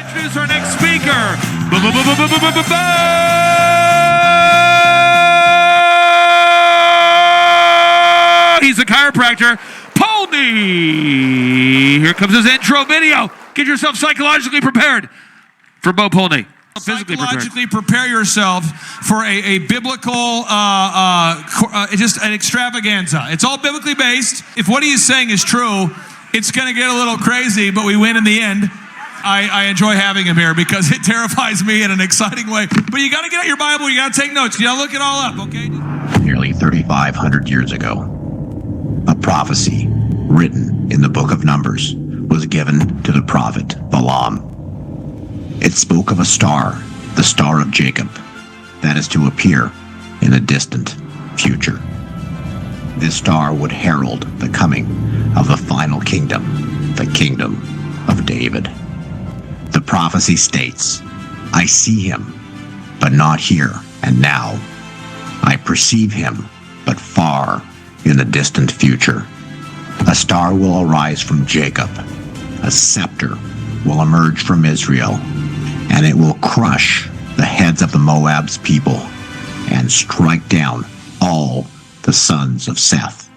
Introduce our next speaker. He's a chiropractor, Polny. Here comes his intro video. Get yourself psychologically prepared for Bo Polny. Psychologically prepare yourself for a biblical, just an extravaganza. It's all biblically based. If what he is saying is true, it's going to get a little crazy, but we win in the end. I enjoy having him here because it terrifies me in an exciting way. But you got to get out your Bible. You got to take notes. You got to look it all up, okay? Nearly 3,500 years ago, a prophecy written in the book of Numbers was given to the prophet Balaam. It spoke of a star, the Star of Jacob, that is to appear in the distant future. This star would herald the coming of the final kingdom, the kingdom of David. The prophecy states, "I see him, but not here and now. I perceive him, but far in the distant future. A star will arise from Jacob. A scepter will emerge from Israel, and it will crush the heads of the Moab's people and strike down all the sons of Seth."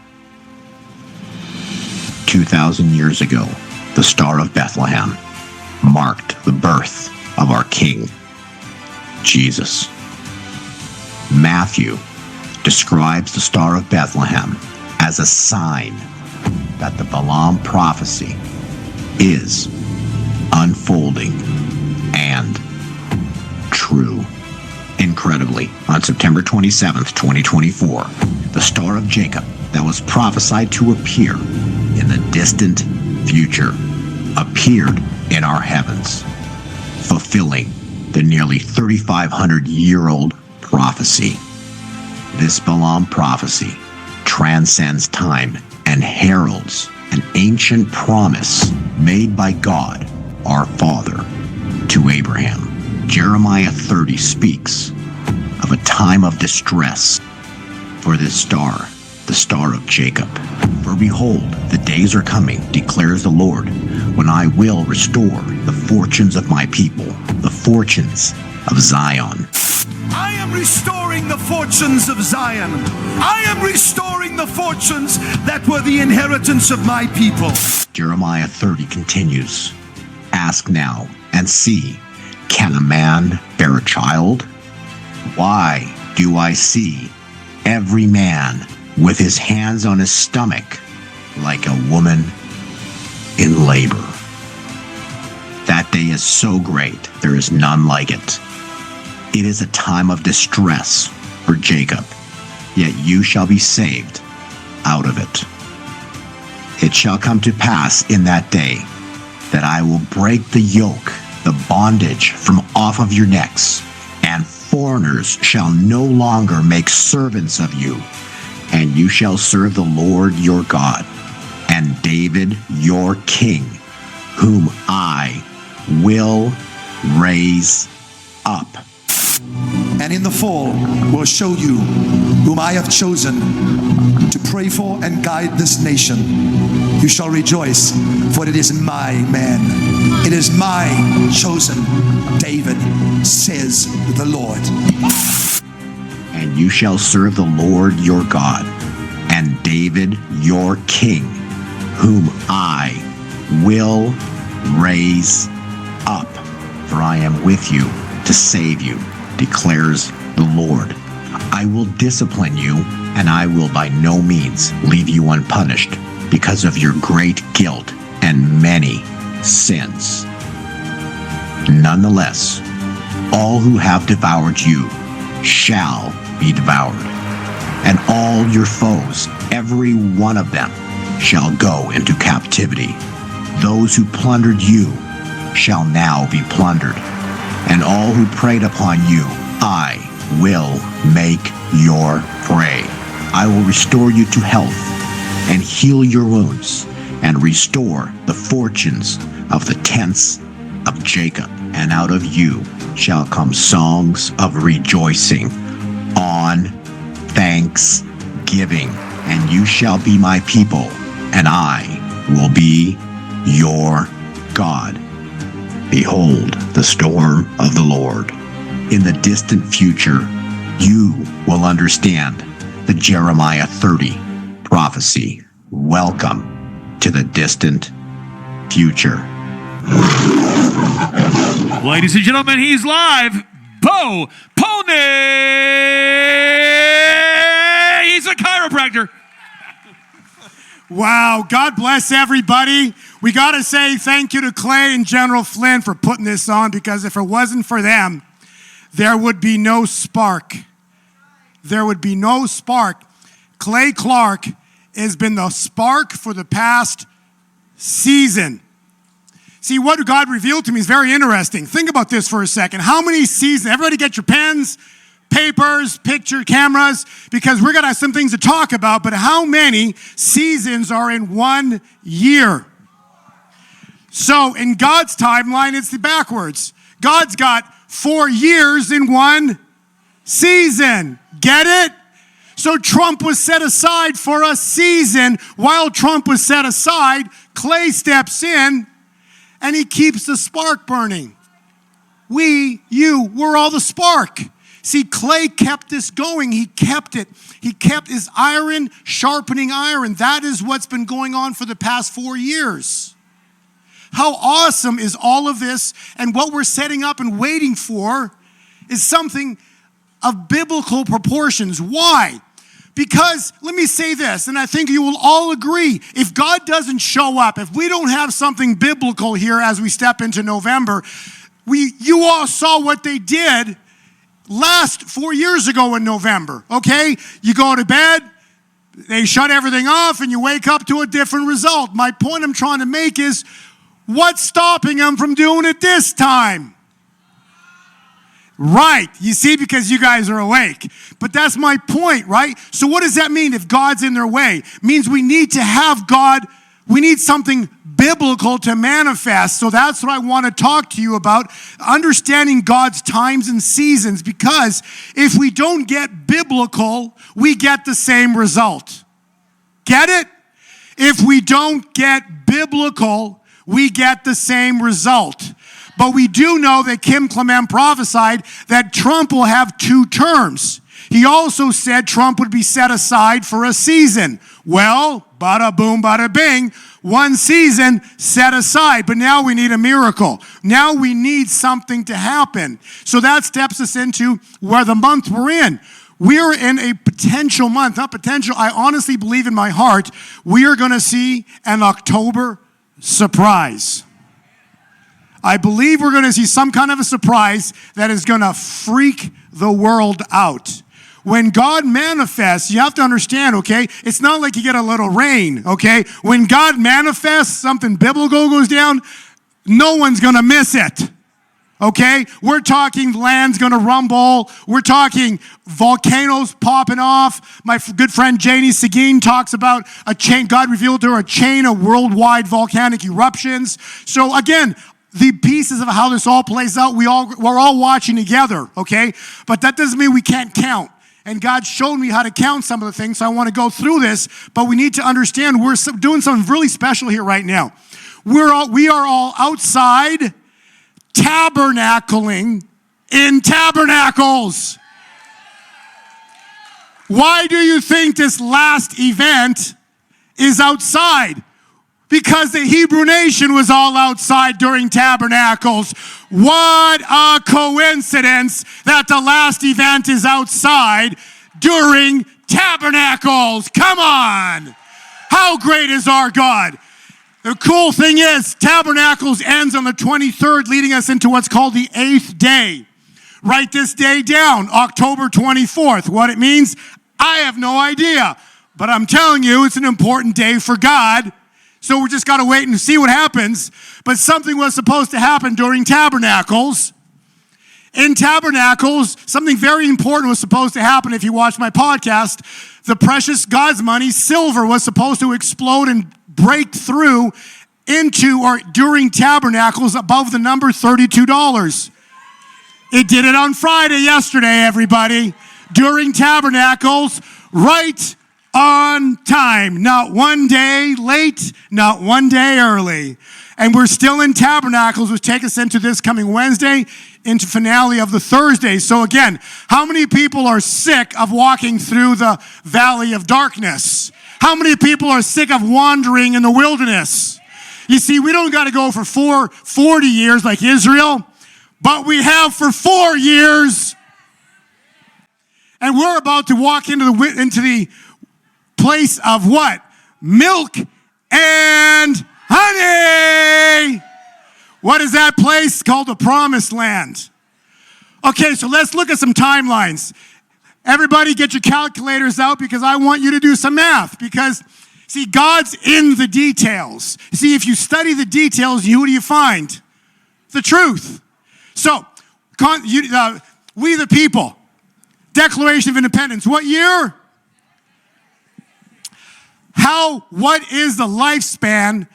2,000 years ago, the Star of Bethlehem marked the birth of our King, Jesus. Matthew describes the Star of Bethlehem as a sign that the Balaam prophecy is unfolding and true. Incredibly, on September 27th, 2024, the Star of Jacob that was prophesied to appear in the distant future appeared in our heavens, fulfilling the nearly 3,500-year-old prophecy. This Balaam prophecy transcends time and heralds an ancient promise made by God, our Father, to Abraham. Jeremiah 30 speaks of a time of distress for this star, the Star of Jacob. "For behold, the days are coming, declares the Lord, when I will restore the fortunes of my people, the fortunes of Zion." I am restoring the fortunes of Zion. I am restoring the fortunes that were the inheritance of my people. Jeremiah 30 continues, "Ask now and see, can a man bear a child? Why do I see every man with his hands on his stomach like a woman in labor? That day is so great, there is none like it. It is a time of distress for Jacob, yet you shall be saved out of it. It shall come to pass in that day that I will break the yoke, the bondage from off of your necks, and foreigners shall no longer make servants of you, and you shall serve the Lord your God, and David your king, whom I will raise up. And in the fall will show you whom I have chosen to pray for and guide this nation. You shall rejoice, for it is my man. It is my chosen David, says the Lord. And you shall serve the Lord your God, and David your king, whom I will raise up. For I am with you to save you, declares the Lord. I will discipline you, and I will by no means leave you unpunished because of your great guilt and many sins. Nonetheless, all who have devoured you shall be devoured, and all your foes, every one of them, shall go into captivity. Those who plundered you shall now be plundered, and all who preyed upon you I will make your prey. I will restore you to health and heal your wounds and restore the fortunes of the tents of Jacob. And out of you shall come songs of rejoicing on thanksgiving. And you shall be my people, and I will be your God. Behold the storm of the Lord. In the distant future, you will understand the Jeremiah 30 prophecy. Welcome to the distant future. Ladies and gentlemen, he's live. Polny! He's a chiropractor. Wow, God bless everybody. We got to say thank you to Clay and General Flynn for putting this on, because if it wasn't for them, there would be no spark. There would be no spark. Clay Clark has been the spark for the past season. See, what God revealed to me is very interesting. Think about this for a second. How many seasons? Everybody get your pens, papers, picture, cameras, because we're going to have some things to talk about, but how many seasons are in 1 year? So in God's timeline, it's the backwards. God's got 4 years in 1 season. Get it? So Trump was set aside for a season. While Trump was set aside, Clay steps in and he keeps the spark burning. We're all the spark. See, Clay kept this going. He kept it. He kept his iron sharpening iron. That is what's been going on for the past 4 years. How awesome is all of this? And what we're setting up and waiting for is something of biblical proportions. Why? Because, let me say this, and I think you will all agree, if God doesn't show up, if we don't have something biblical here as we step into November, you all saw what they did last 4 years ago in November, okay? You go to bed, they shut everything off, and you wake up to a different result. My point I'm trying to make is, what's stopping them from doing it this time? Right, you see, because you guys are awake. But that's my point, right? So what does that mean if God's in their way? It means we need to have God, we need something biblical to manifest. So that's what I want to talk to you about, understanding God's times and seasons, because if we don't get biblical, we get the same result. Get it? If we don't get biblical, we get the same result. But we do know that Kim Clement prophesied that Trump will have 2 terms. He also said Trump would be set aside for a season. Well, bada boom, bada bing, 1 season set aside. But now we need a miracle. Now we need something to happen. So that steps us into where the month we're in. We're in a potential month, not potential. I honestly believe in my heart we are going to see an October surprise. I believe we're going to see some kind of a surprise that is going to freak the world out. When God manifests, you have to understand, okay? It's not like you get a little rain, okay? When God manifests, something biblical goes down, no one's going to miss it, okay? We're talking land's going to rumble. We're talking volcanoes popping off. My good friend Janie Seguin talks about a chain. God revealed to her a chain of worldwide volcanic eruptions. So again, the pieces of how this all plays out, we're all watching together, okay? But that doesn't mean we can't count. And God showed me how to count some of the things, so I want to go through this. But we need to understand we're doing something really special here right now. We are all outside tabernacling in tabernacles. Why do you think this last event is outside? Because the Hebrew nation was all outside during tabernacles. What a coincidence that the last event is outside during tabernacles. Come on. How great is our God? The cool thing is, tabernacles ends on the 23rd, leading us into what's called the 8th day. Write this day down, October 24th. What it means, I have no idea. But I'm telling you, it's an important day for God. So we just got to wait and see what happens. But something was supposed to happen during tabernacles. In tabernacles, something very important was supposed to happen. If you watch my podcast, the precious God's money, silver, was supposed to explode and break through into or during tabernacles above the number $32. It did it on Friday yesterday, everybody. During tabernacles, right on time. Not one day late, not one day early. And we're still in Tabernacles, which take us into this coming Wednesday, into finale of the Thursday. So again, how many people are sick of walking through the valley of darkness? How many people are sick of wandering in the wilderness? You see, we don't got to go for 40 years like Israel, but we have for 4 years. And we're about to walk into the place of what? Milk and honey. What is that place? Called the Promised Land. Okay, so let's look at some timelines. Everybody get your calculators out because I want you to do some math. Because, see, God's in the details. See, if you study the details, who do you find? The truth. So, we the people, Declaration of Independence, what year? What is the lifespan?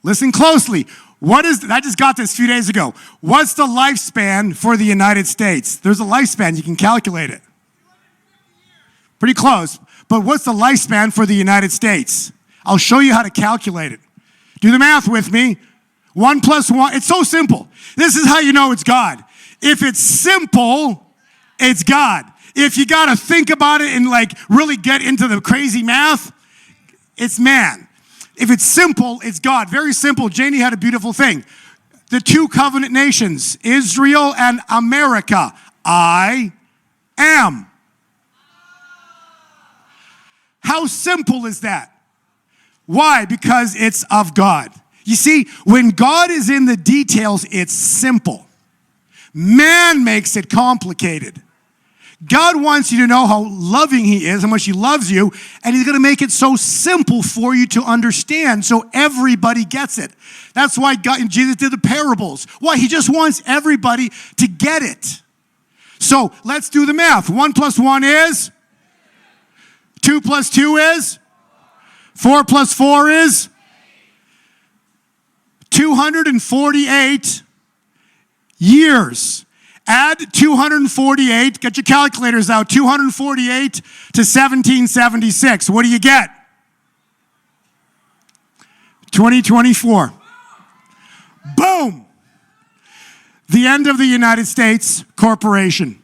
Listen closely. I just got this a few days ago. What's the lifespan for the United States? There's a lifespan, you can calculate it. Pretty close. But what's the lifespan for the United States? I'll show you how to calculate it. Do the math with me. 1 + 1, it's so simple. This is how you know it's God. If it's simple, it's God. If you got to think about it and like really get into the crazy math, it's man. If it's simple, it's God. Very simple. Janie had a beautiful thing. The 2 covenant nations, Israel and America. I am. How simple is that? Why? Because it's of God. You see, when God is in the details, it's simple. Man makes it complicated. God wants you to know how loving he is, how much he loves you, and he's going to make it so simple for you to understand so everybody gets it. That's why Jesus did the parables. Why? He just wants everybody to get it. So let's do the math. 1 + 1 is? 2 + 2 is? 4 + 4 is? 248 years. Add 248, get your calculators out, 248 to 1776. What do you get? 2024. Boom! The end of the United States corporation.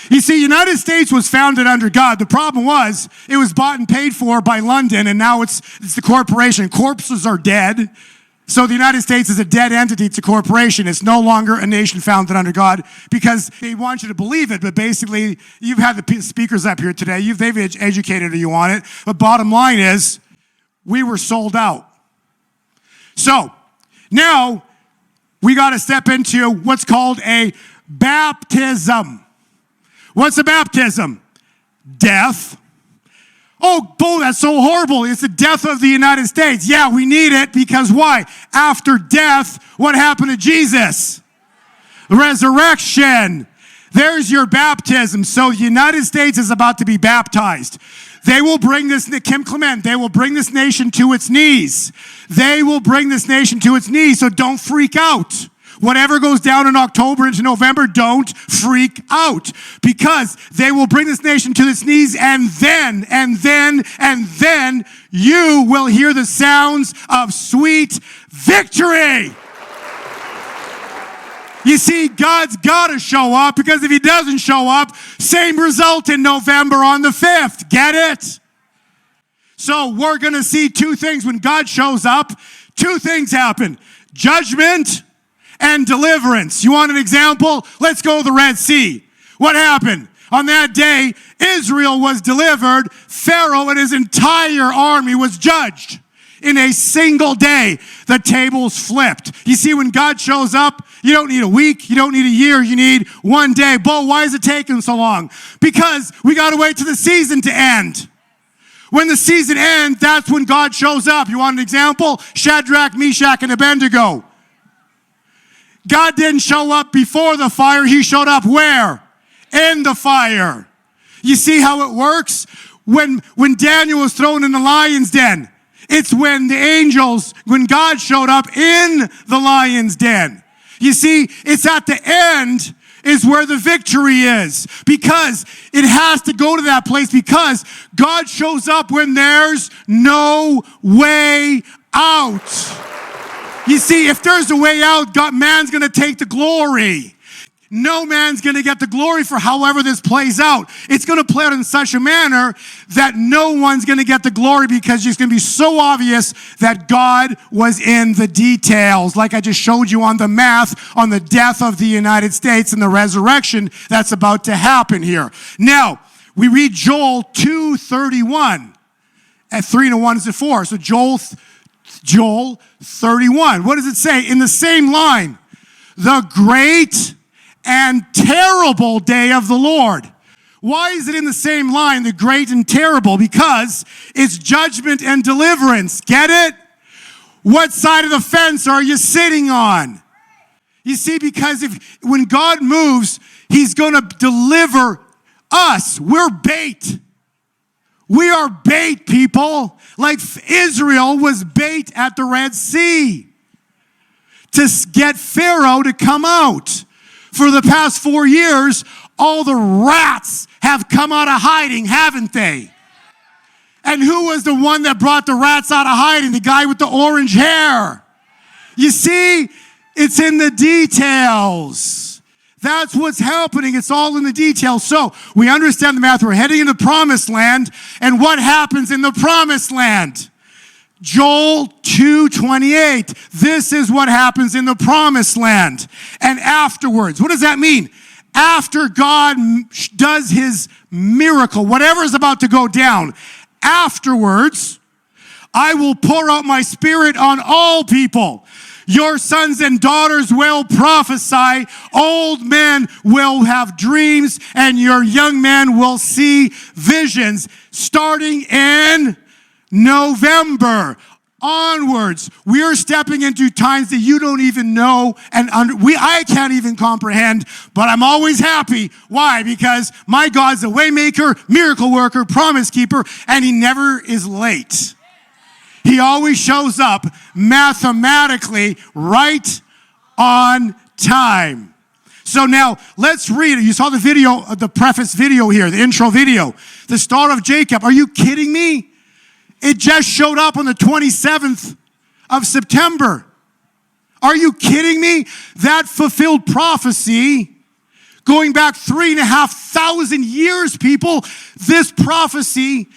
You see, United States was founded under God. The problem was, it was bought and paid for by London, and now it's the corporation. Corpses are dead. So the United States is a dead entity. It's a corporation. It's no longer a nation founded under God because they want you to believe it. But basically, you've had the speakers up here today. They've educated you on it. But bottom line is, we were sold out. So now we got to step into what's called a baptism. What's a baptism? Death. Oh, that's so horrible. It's the death of the United States. Yeah, we need it because why? After death, what happened to Jesus? Resurrection. There's your baptism. So the United States is about to be baptized. They will bring this, Kim Clement, they will bring this nation to its knees. They will bring this nation to its knees, so don't freak out. Whatever goes down in October into November, don't freak out because they will bring this nation to its knees and then you will hear the sounds of sweet victory. You see, God's got to show up because if he doesn't show up, same result in November on the 5th. Get it? So we're going to see 2 things when God shows up. 2 things happen. Judgment and deliverance. You want an example? Let's go to the Red Sea. What happened? On that day, Israel was delivered. Pharaoh and his entire army was judged. In a single day, the tables flipped. You see, when God shows up, you don't need a week, you don't need a year, you need 1 day. Bo, why is it taking so long? Because we got to wait till the season to end. When the season ends, that's when God shows up. You want an example? Shadrach, Meshach, and Abednego. God didn't show up before the fire. He showed up where? In the fire. You see how it works? When Daniel was thrown in the lion's den, it's when God showed up in the lion's den. You see, it's at the end is where the victory is, because it has to go to that place, because God shows up when there's no way out. You see, if there's a way out, man's going to take the glory. No man's going to get the glory for however this plays out. It's going to play out in such a manner that no one's going to get the glory, because it's going to be so obvious that God was in the details. Like I just showed you on the math on the death of the United States and the resurrection that's about to happen here. Now, we read Joel 2:31. At 3 to 1 is to 4. So Joel 31. What does it say? In the same line, the great and terrible day of the Lord. Why is it in the same line, the great and terrible? Because it's judgment and deliverance. Get it? What side of the fence are you sitting on? You see, because when God moves, he's going to deliver us. We're bait. We are bait, people. Like Israel was bait at the Red Sea to get Pharaoh to come out. For the past 4 years, all the rats have come out of hiding, haven't they? And who was the one that brought the rats out of hiding? The guy with the orange hair. You see, it's in the details. That's what's happening. It's all in the details. So we understand the math. We're heading into the promised land. And what happens in the promised land? Joel 2:28. This is what happens in the promised land. And afterwards, what does that mean? After God does his miracle, whatever is about to go down, afterwards, I will pour out my spirit on all people. Your sons and daughters will prophesy. Old men will have dreams, and your young men will see visions. Starting in November onwards, we are stepping into times that you don't even know, and I can't even comprehend, but I'm always happy. Why? Because my God's a way maker, miracle worker, promise keeper, and he never is late. He always shows up mathematically right on time. So now let's read it. You saw the video, the preface video here, the intro video. The Star of Jacob. Are you kidding me? It just showed up on the 27th of September. Are you kidding me? That fulfilled prophecy going back 3,500 years, people. This prophecy,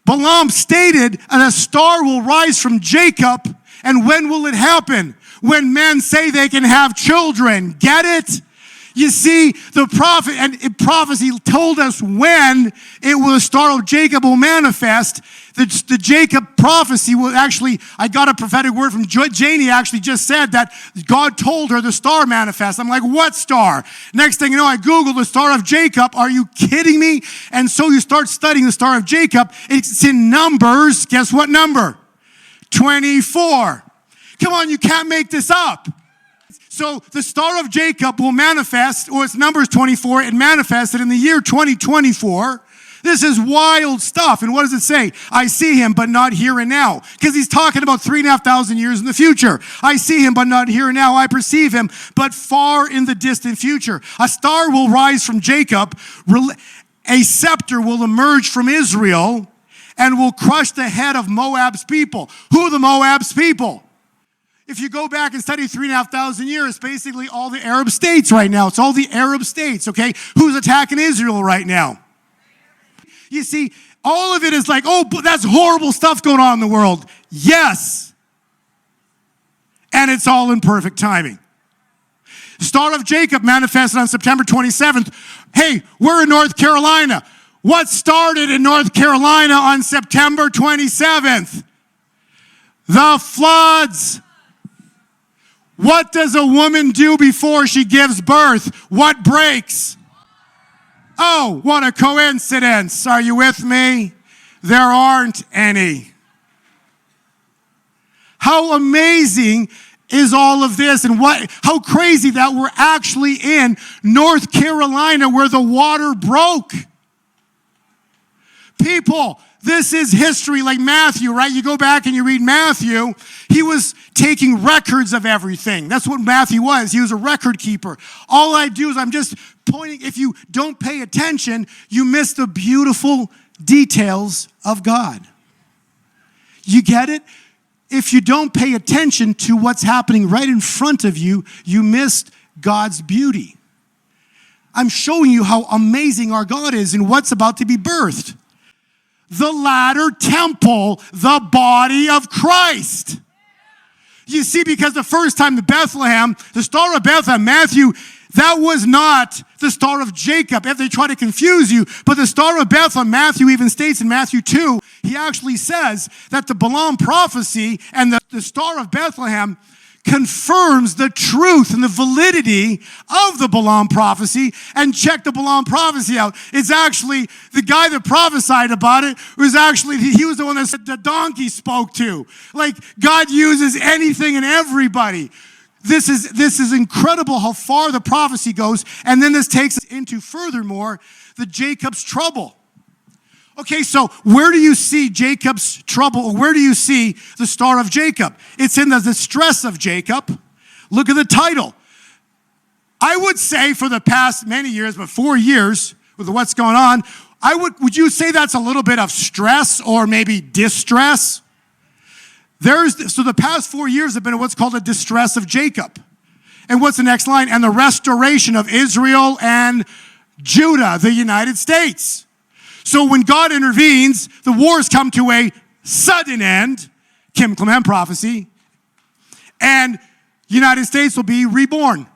Balaam stated, and a star will rise from Jacob. And when will it happen? When men say they can have children. Get it? You see, the prophet and prophecy told us when it will, the Star of Jacob will manifest. The Jacob prophecy will actually, I got a prophetic word from Janie actually just said that God told her the star manifest. I'm like, what star? Next thing you know, I Googled the Star of Jacob. Are you kidding me? And so you start studying the Star of Jacob. It's in Numbers. Guess what number? 24. Come on, you can't make this up. So the Star of Jacob will manifest, or it's Numbers 24, it manifested in the year 2024. This is wild stuff. And what does it say? I see him, but not here and now. Because he's talking about 3,500 years in the future. I see him, but not here and now. I perceive him, but far in the distant future. A star will rise from Jacob. A scepter will emerge from Israel and will crush the head of Moab's people. Who are the Moab's people? If you go back and study 3,500 years, basically all the Arab states right now. It's all the Arab states, okay? Who's attacking Israel right now? You see, all of it is like, oh, but that's horrible stuff going on in the world. Yes. And it's all in perfect timing. The Star of Jacob manifested on September 27th. Hey, we're in North Carolina. What started in North Carolina on September 27th? The floods. What does a woman do before she gives birth? What breaks? Oh, what a coincidence. Are you with me? There aren't any. How amazing is all of this, and how crazy that we're actually in North Carolina where the water broke. People, This is history like Matthew, right? You go back and you read Matthew. He was taking records of everything. That's what Matthew was. He was a record keeper. All I do is I'm just pointing. If you don't pay attention, you miss the beautiful details of God. You get it? If you don't pay attention to what's happening right in front of you, you missed God's beauty. I'm showing you how amazing our God is and what's about to be birthed. The latter temple, the body of Christ. You see, because the first time the Bethlehem, the Star of Bethlehem, Matthew, that was not the Star of Jacob, if they try to confuse you. But the Star of Bethlehem, Matthew even states in Matthew 2, he actually says that the Balaam prophecy and the Star of Bethlehem confirms the truth and the validity of the Balaam prophecy. And check the Balaam prophecy out. It's actually the guy that prophesied about it was actually, he was the one that said the donkey spoke to. Like, God uses anything and everybody. This is incredible how far the prophecy goes. And then this takes us into, furthermore, the Jacob's trouble. Okay, so where do you see Jacob's trouble, or where do you see the Star of Jacob? It's in the distress of Jacob. Look at the title. I would say for the past many years, but 4 years with what's going on, would you say that's a little bit of stress or maybe distress? So the past 4 years have been what's called a distress of Jacob. And what's the next line? And the restoration of Israel and Judah, the United States. So when God intervenes, the wars come to a sudden end, Kim Clement prophecy, and United States will be reborn.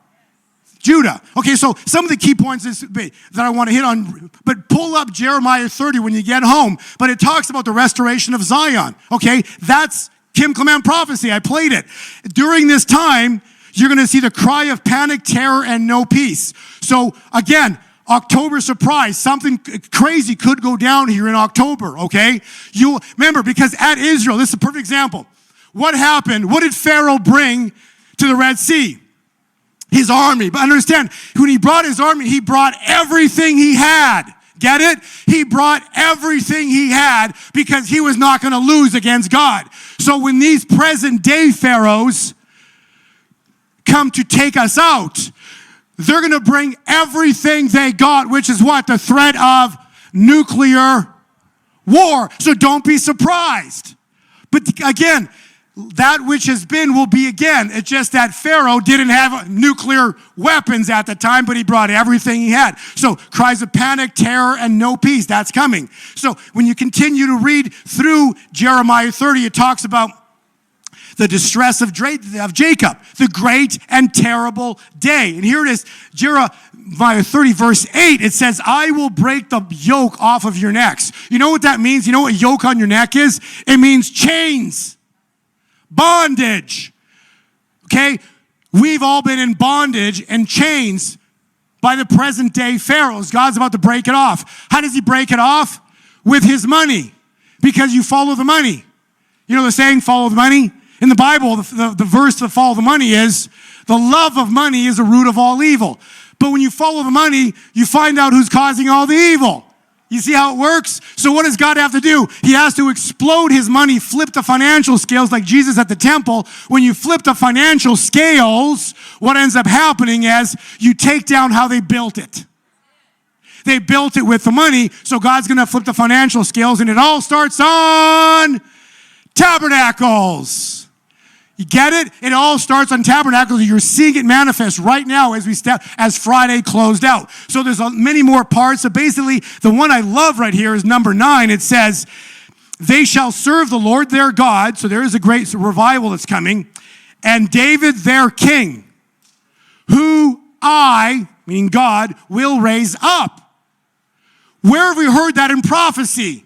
Judah. Okay, so some of the key points that I want to hit on, but pull up Jeremiah 30 when you get home. But it talks about the restoration of Zion. Okay, that's Kim Clement prophecy. I played it. During this time, you're going to see the cry of panic, terror, and no peace. So again, October surprise, something crazy could go down here in October, okay? You remember, because at Israel, this is a perfect example. What happened? What did Pharaoh bring to the Red Sea? His army. But understand, when he brought his army, he brought everything he had. Get it? He brought everything he had because he was not going to lose against God. So when these present day pharaohs come to take us out, they're going to bring everything they got, which is what? The threat of nuclear war. So don't be surprised. But again, that which has been will be again. It's just that Pharaoh didn't have nuclear weapons at the time, but he brought everything he had. So cries of panic, terror, and no peace. That's coming. So when you continue to read through Jeremiah 30, it talks about the distress of Jacob, the great and terrible day. And here it is, Jeremiah 30, verse 8. It says, I will break the yoke off of your necks. You know what that means? You know what yoke on your neck is? It means chains, bondage. Okay? We've all been in bondage and chains by the present day pharaohs. God's about to break it off. How does he break it off? With his money. Because you follow the money. You know the saying, follow the money? In the Bible, the verse to follow the money is, the love of money is the root of all evil. But when you follow the money, you find out who's causing all the evil. You see how it works? So what does God have to do? He has to explode his money, flip the financial scales like Jesus at the temple. When you flip the financial scales, what ends up happening is you take down how they built it. They built it with the money, so God's going to flip the financial scales, and it all starts on tabernacles. You get it? It all starts on tabernacles. You're seeing it manifest right now as Friday closed out. So there's many more parts. So basically, the one I love right here is number 9. It says, they shall serve the Lord their God. So there is a great revival that's coming. And David their king, who I, meaning God, will raise up. Where have we heard that in prophecy?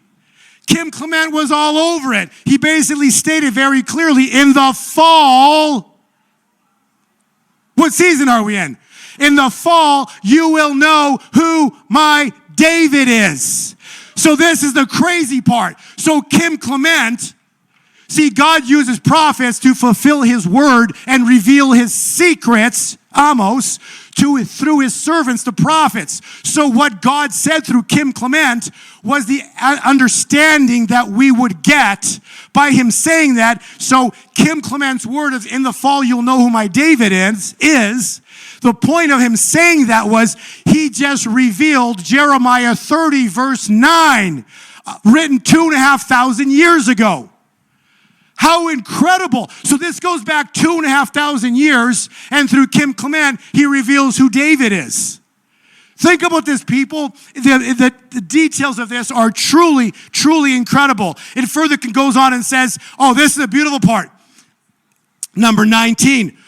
Kim Clement was all over it. He basically stated very clearly, in the fall, what season are we in? In the fall, you will know who my David is. So this is the crazy part. So Kim Clement, see, God uses prophets to fulfill his word and reveal his secrets Amos, through his servants, the prophets. So what God said through Kim Clement was the understanding that we would get by him saying that. So Kim Clement's word of "in the fall you'll know who my David is the point of him saying that was he just revealed Jeremiah 30 verse 9, written 2,500 years ago. How incredible. So this goes back 2,500 years, and through Kim Clement, he reveals who David is. Think about this, people. The details of this are truly, truly incredible. It further goes on and says, oh, this is a beautiful part. Number 19.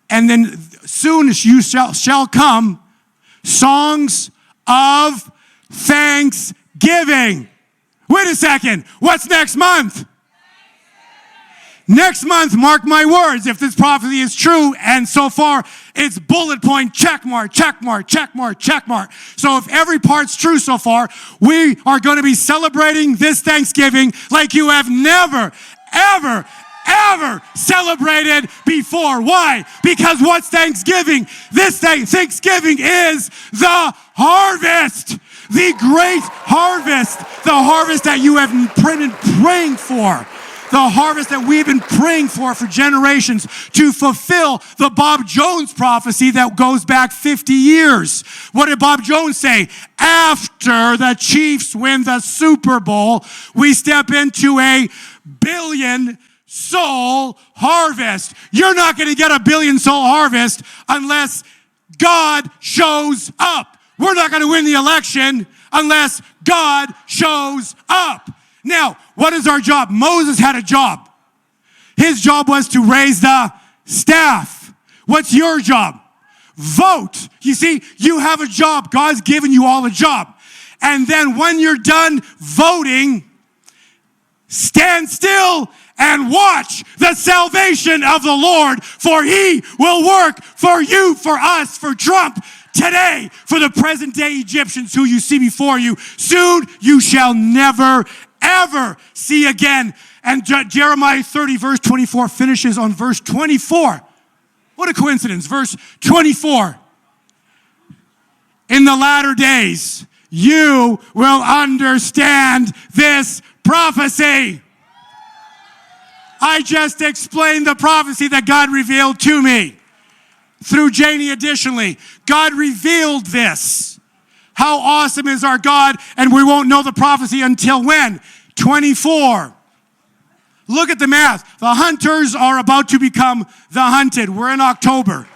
And then soon as you shall come, songs of thanksgiving. Wait a second. What's next month? Next month, mark my words, if this prophecy is true, and so far it's bullet point, check mark, check mark, check mark, check mark. So if every part's true so far, we are going to be celebrating this Thanksgiving like you have never, ever, ever celebrated before. Why? Because what's Thanksgiving? Thanksgiving is the harvest. The great harvest. The harvest that you have been praying for. The harvest that we've been praying for generations to fulfill the Bob Jones prophecy that goes back 50 years. What did Bob Jones say? After the Chiefs win the Super Bowl, we step into a billion soul harvest. You're not going to get a billion soul harvest unless God shows up. We're not going to win the election unless God shows up. Now, what is our job? Moses had a job. His job was to raise the staff. What's your job? Vote. You see, you have a job. God's given you all a job. And then when you're done voting, stand still and watch the salvation of the Lord, for he will work for you, for us, for Trump, today, for the present day Egyptians who you see before you. Soon you shall never ever see again. And Jeremiah 30 verse 24 finishes on verse 24. What a coincidence. Verse 24. In the latter days, you will understand this prophecy. I just explained the prophecy that God revealed to me through Janie additionally. God revealed this. How awesome is our God, and we won't know the prophecy until when? 24. Look at the math. The hunters are about to become the hunted. We're in October.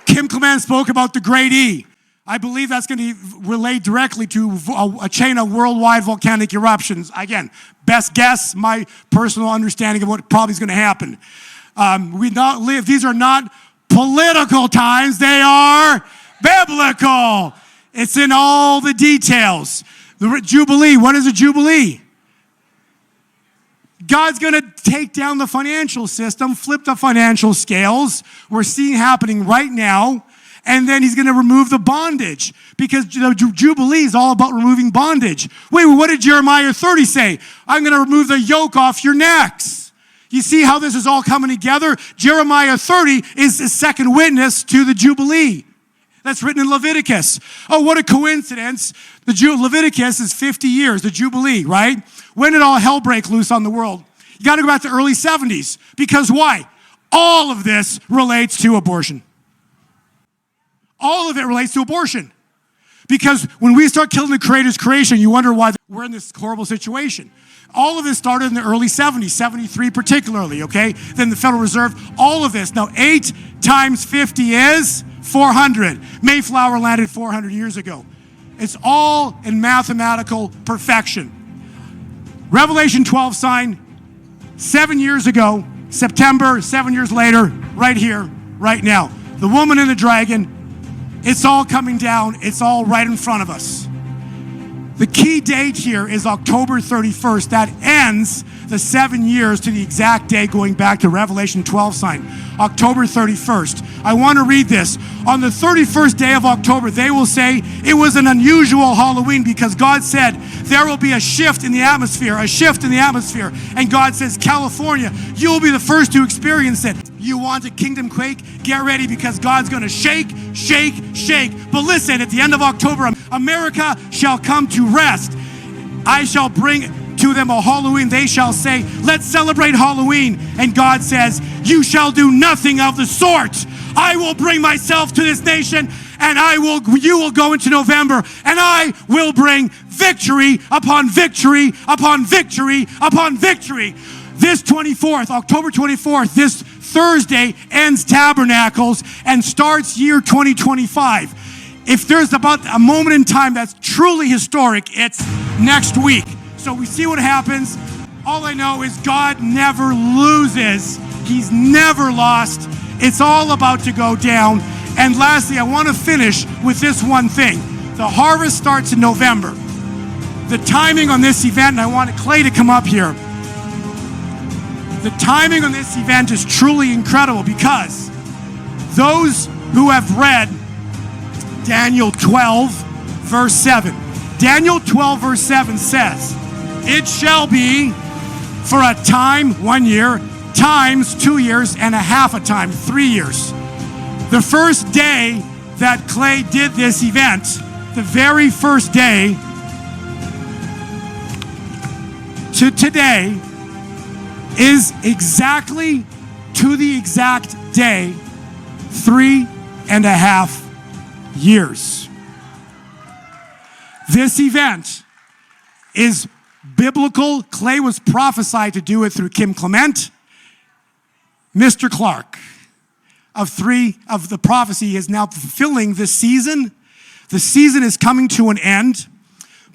Kim Clement spoke about the Great E. I believe that's going to relate directly to a chain of worldwide volcanic eruptions. Again, best guess, my personal understanding of what probably is going to happen. These are not political times, they are biblical. It's in all the details. The Jubilee, what is a Jubilee? God's going to take down the financial system, flip the financial scales. We're seeing happening right now. And then he's going to remove the bondage, because the Jubilee is all about removing bondage. Wait, what did Jeremiah 30 say? I'm going to remove the yoke off your necks. You see how this is all coming together? Jeremiah 30 is the second witness to the Jubilee. That's written in Leviticus. Oh, what a coincidence. Leviticus is 50 years, the Jubilee, right? When did all hell break loose on the world? You got to go back to early 70s. Because why? All of this relates to abortion. All of it relates to abortion. Because when we start killing the Creator's creation, you wonder why we're in this horrible situation. All of this started in the early 70s, 73 particularly, okay? Then the Federal Reserve, all of this. Now, 8 times 50 is 400. Mayflower landed 400 years ago. It's all in mathematical perfection. Revelation 12 sign, 7 years ago, September, 7 years later, right here, right now. The woman and the dragon, it's all coming down. It's all right in front of us. The key date here is October 31st. That ends the 7 years to the exact day going back to Revelation 12 sign. October 31st. I want to read this. On the 31st day of October, they will say it was an unusual Halloween because God said there will be a shift in the atmosphere, a shift in the atmosphere. And God says, California, you will be the first to experience it. You want a kingdom quake? Get ready because God's going to shake, shake, shake. But listen, at the end of October, America shall come to rest. I shall bring to them a Halloween. They shall say, let's celebrate Halloween. And God says, you shall do nothing of the sort. I will bring myself to this nation, and you will go into November, and I will bring victory upon victory upon victory upon victory. This 24th, October 24th, this Thursday ends Tabernacles and starts year 2025. If there's about a moment in time that's truly historic, it's next week. So we see what happens. All I know is God never loses. He's never lost. It's all about to go down. And lastly, I want to finish with this one thing. The harvest starts in November. The timing on this event, and I want Clay to come up here. The timing on this event is truly incredible because those who have read Daniel 12, verse 7. Daniel 12, verse 7 says, it shall be for a time, 1 year, times 2 years, and a half a time, 3 years. The first day that Clay did this event, the very first day to today is exactly to the exact day 3.5 years. This event is biblical. Clay was prophesied to do it through Kim Clement. Mr. Clark of the prophecy is now fulfilling this season. The season is coming to an end.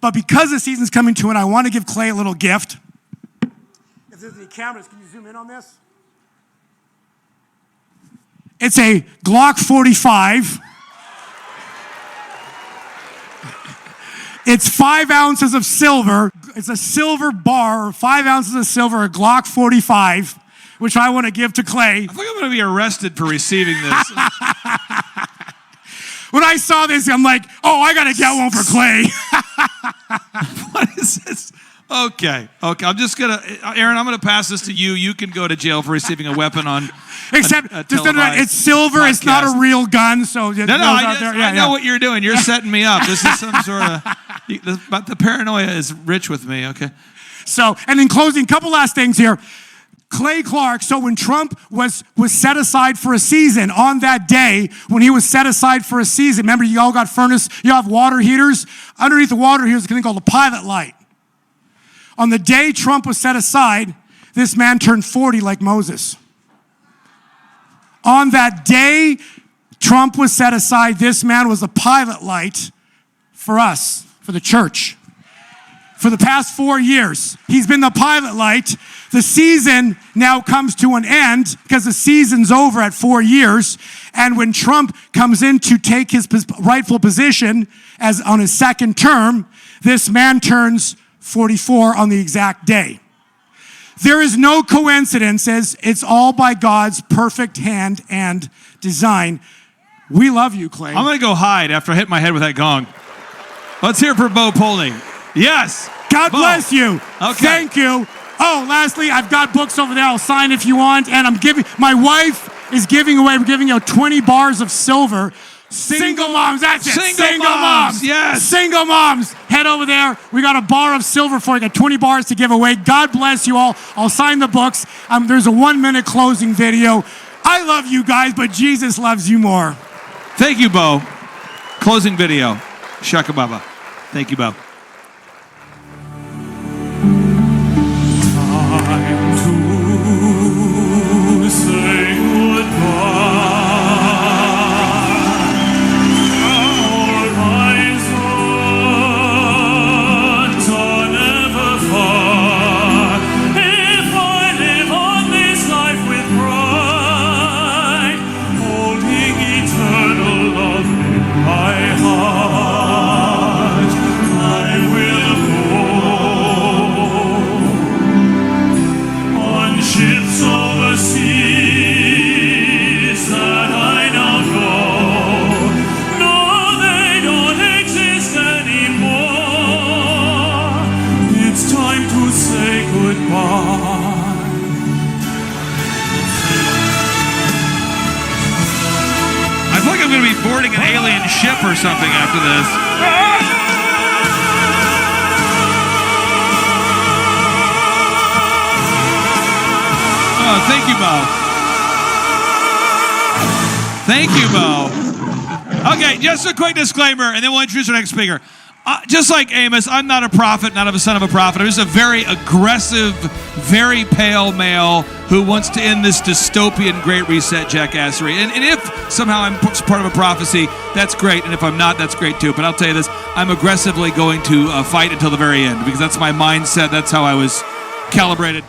But because the season's coming to an end, I want to give Clay a little gift. If there's any cameras, can you zoom in on this? It's a Glock 45. It's 5 ounces of silver. It's a silver bar, 5 ounces of silver, a Glock 45, which I want to give to Clay. I think I'm going to be arrested for receiving this. When I saw this, I'm like, oh, I got to get one for Clay. What is this? Okay. I'm just going to, Aaron, I'm going to pass this to you. You can go to jail for receiving a weapon on Except, it's silver. Podcast. It's not a real gun. So I know what you're doing. You're setting me up. This is some sort of, but the paranoia is rich with me, okay? So, and in closing, couple last things here. Clay Clark, so when Trump was set aside for a season, on that day, when he was set aside for a season, remember you all got furnace, you have water heaters? Underneath the water heaters is something called a pilot light. On the day Trump was set aside, this man turned 40 like Moses. On that day Trump was set aside, this man was a pilot light for us, for the church. For the past 4 years, he's been the pilot light. The season now comes to an end because the season's over at 4 years. And when Trump comes in to take his rightful position as on his second term, this man turns 44 on the exact day. There is no coincidences. It's all by God's perfect hand and design. We love you, Clay. I'm going to go hide after I hit my head with that gong. Let's hear it for Bo Polny. Yes. God bless you. Okay. Thank you. Oh, lastly, I've got books over there. I'll sign if you want. And my wife is giving away, we're giving you 20 bars of silver. Single moms, that's it. Single moms, yes. Single moms, head over there. We got a bar of silver for you. Got 20 bars to give away. God bless you all. I'll sign the books. There's a 1-minute closing video. I love you guys, but Jesus loves you more. Thank you, Bo. Closing video. Shaka Baba. Thank you, Bo. Time to say goodbye. Our horizons are never far. If I live on this life with pride, holding eternal love in my heart, I boarding an alien ship or something after this. Oh, thank you, Bo. Thank you, Bo. Okay, just a quick disclaimer, and then we'll introduce our next speaker. Just like Amos, I'm not a prophet, not a son of a prophet. I'm just a very aggressive, very pale male who wants to end this dystopian Great Reset jackassery. And if somehow I'm part of a prophecy, that's great. And if I'm not, that's great too. But I'll tell you this, I'm aggressively going to fight until the very end because that's my mindset. That's how I was calibrated.